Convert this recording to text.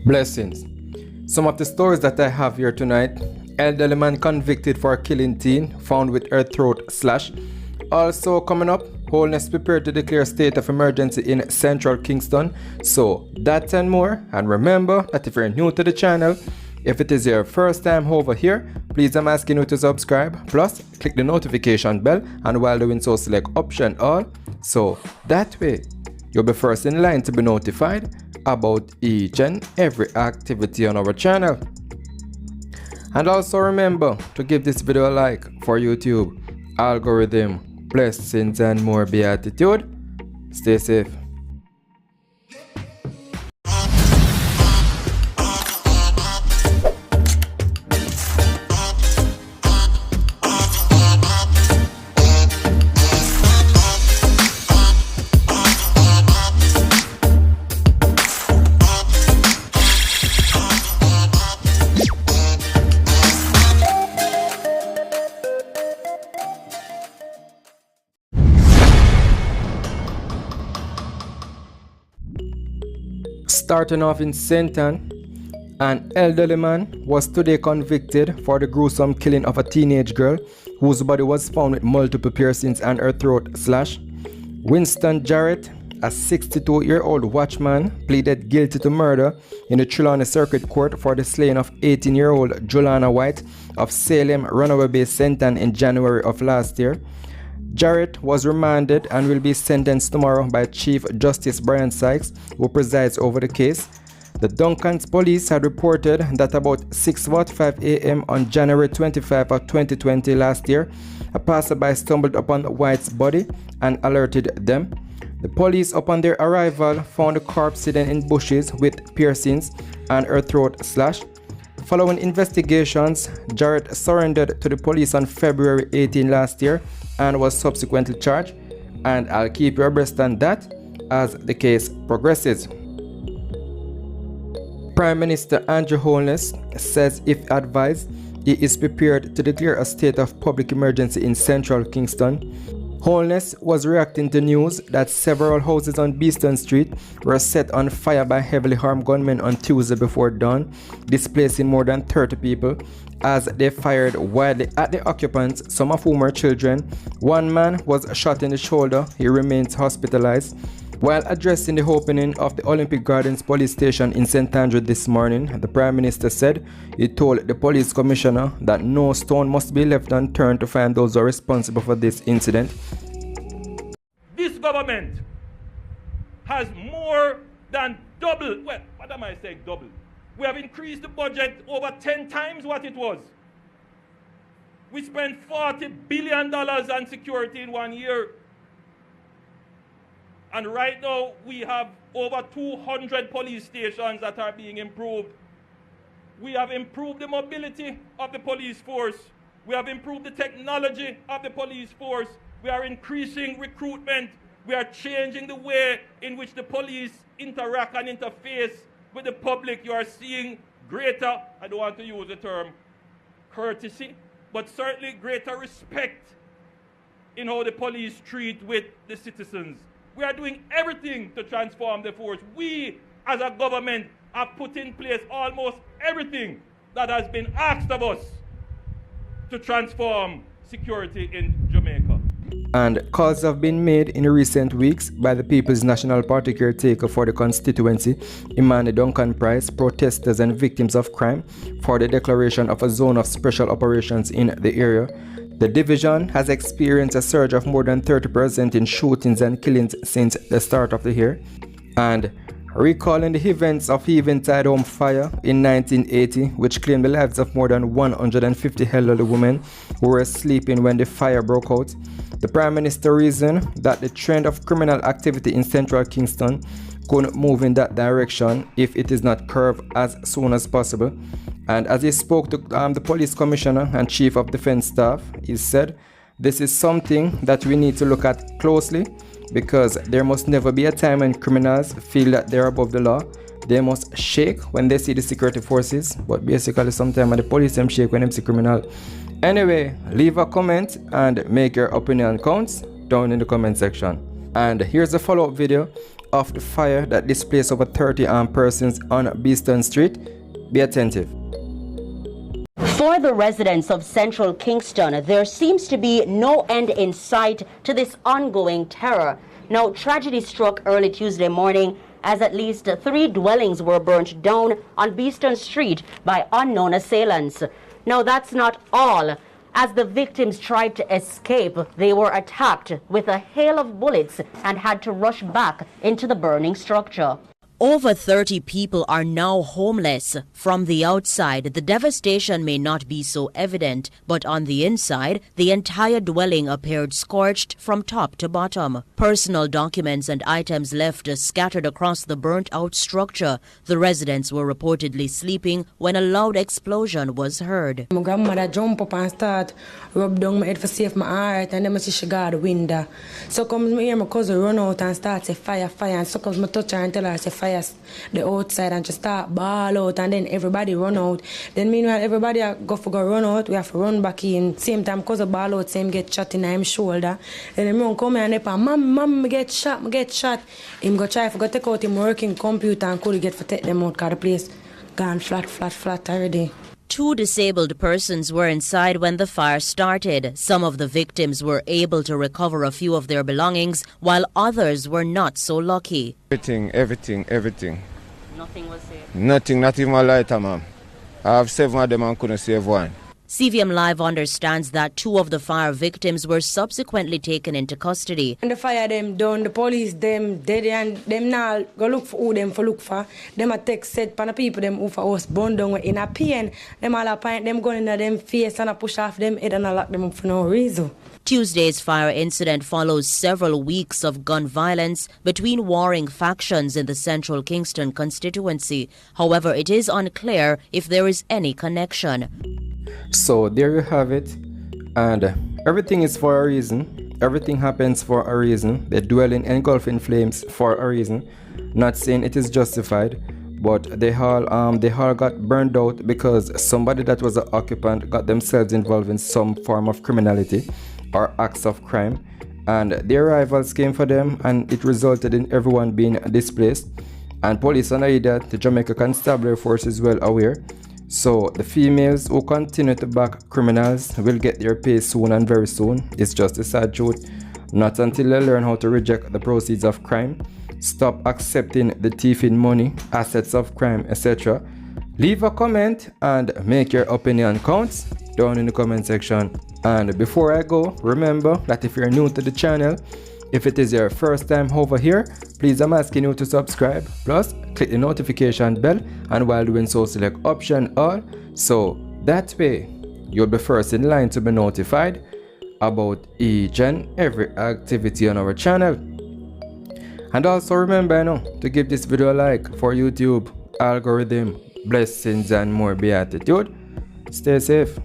Blessings. Some of the stories that I have here tonight: elderly man convicted for killing teen found with her throat slashed. Also coming up, Wholeness prepared to declare state of emergency in central Kingston. So that and more. And remember that if you're new to the channel, if it is your first time over here, please I'm asking you to subscribe. Plus, click the notification bell, and while doing so, select option all. So that way, you'll be first in line to be notified about each and every activity on our channel. And also remember to give this video a like for YouTube algorithm. Blessings and more beatitude. Stay safe. Starting off in St. Ann, an elderly man was today convicted for the gruesome killing of a teenage girl whose body was found with multiple piercings and her throat slashed. Winston Jarrett, a 62-year-old watchman, pleaded guilty to murder in the Trelawney Circuit Court for the slaying of 18-year-old Joanna White of Salem, Runaway Bay, St. Ann in January of last year. Jarrett was remanded and will be sentenced tomorrow by Chief Justice Brian Sykes, who presides over the case. The Duncans police had reported that about 6:45 a.m. on January 25 of 2020 last year, a passerby stumbled upon White's body and alerted them. The police, upon their arrival, found the corpse hidden in bushes with piercings and her throat slashed. Following investigations, Jarrett surrendered to the police on February 18 last year and was subsequently charged, and I'll keep you abreast on that as the case progresses. Prime Minister Andrew Holness says if advised, he is prepared to declare a state of public emergency in central Kingston. Holness was reacting to news that several houses on Beatitude Street were set on fire by heavily armed gunmen on Tuesday before dawn, displacing more than 30 people as they fired wildly at the occupants, some of whom were children. One man was shot in the shoulder. He remains hospitalized. While addressing the opening of the Olympic Gardens police station in St. Andrew this morning, the Prime Minister said he told the police commissioner that no stone must be left unturned to find those who are responsible for this incident. This government has more than double, well, what am I saying double? We have increased the budget over 10 times what it was. We spent $40 billion on security in 1 year. And right now, we have over 200 police stations that are being improved. We have improved the mobility of the police force. We have improved the technology of the police force. We are increasing recruitment. We are changing the way in which the police interact and interface with the public. You are seeing greater, I don't want to use the term courtesy, but certainly greater respect in how the police treat with the citizens. We are doing everything to transform the force. We, as a government, have put in place almost everything that has been asked of us to transform security in Jamaica. And calls have been made in recent weeks by the People's National Party caretaker for the constituency, Imani Duncan Price, protesters and victims of crime, for the declaration of a zone of special operations in the area. The division has experienced a surge of more than 30% in shootings and killings since the start of the year. And recalling the events of Eventide Home fire in 1980, which claimed the lives of more than 150 elderly women who were sleeping when the fire broke out, the Prime Minister reasoned that the trend of criminal activity in central Kingston couldn't move in that direction if it is not curbed as soon as possible. And as he spoke to the police commissioner and chief of defense staff, he said, "This is something that we need to look at closely, because there must never be a time when criminals feel that they're above the law. They must shake when they see the security forces, but basically sometimes the police them shake when they see criminal." Anyway, leave a comment and make your opinion counts down in the comment section. And here's a follow-up video of the fire that displaced over 30 armed persons on Beatitude Street. Be attentive. For the residents of central Kingston, there seems to be no end in sight to this ongoing terror. Now, tragedy struck early Tuesday morning as at least 3 dwellings were burnt down on Beatitude Street by unknown assailants. Now, that's not all. As the victims tried to escape, they were attacked with a hail of bullets and had to rush back into the burning structure. Over 30 people are now homeless. From the outside, the devastation may not be so evident, but on the inside, the entire dwelling appeared scorched from top to bottom. Personal documents and items left scattered across the burnt-out structure. The residents were reportedly sleeping when a loud explosion was heard. My grandmother jump up and start rub down my head for save my heart, and then I see she got the window. So comes me hear my cousin run out and start say fire, fire, and so comes my touch her and tell her say fire the outside, and just start ball out, and then everybody run out. Then meanwhile everybody go run out, we have to run back in. Same time cause of ball out, same get shot in his shoulder. Then him run come here and they mom, me get shot. Him go try to take out him working computer and could get for take them out, cause the place gone flat already. 2 disabled persons were inside when the fire started. Some of the victims were able to recover a few of their belongings, while others were not so lucky. Everything. Nothing was saved? Nothing, not even a lighter, ma'am. I have 7 of them and couldn't save one. CVM Live understands that 2 of the fire victims were subsequently taken into custody. And the fire them done, the police them dead, and them now go look for who them for look for. Them a text said pan the people them who for us burn down in a pain. Them all a pint them gun in them face and a push off them head and a lock them up for no reason. Tuesday's fire incident follows several weeks of gun violence between warring factions in the central Kingston constituency. However, it is unclear if there is any connection. So there you have it, and everything is for a reason. Everything happens for a reason. The dwelling engulfed in flames for a reason. Not saying it is justified, but they all got burned out because somebody that was an occupant got themselves involved in some form of criminality or acts of crime, and their rivals came for them, and it resulted in everyone being displaced. And police under that, the Jamaica Constabulary Force is well aware. So the females who continue to back criminals will get their pay soon and very soon. It's just a sad truth. Not until they learn how to reject the proceeds of crime, stop accepting the thief in money, assets of crime, etc. Leave a comment and make your opinion count down in the comment section. And before I go, remember that if you're new to the channel, if it is your first time over here, please I'm asking you to subscribe, plus click the notification bell, and while doing so select option all, so that way you'll be first in line to be notified about each and every activity on our channel. And also remember to give this video a like for YouTube algorithm. Blessings and more beatitude. Stay safe.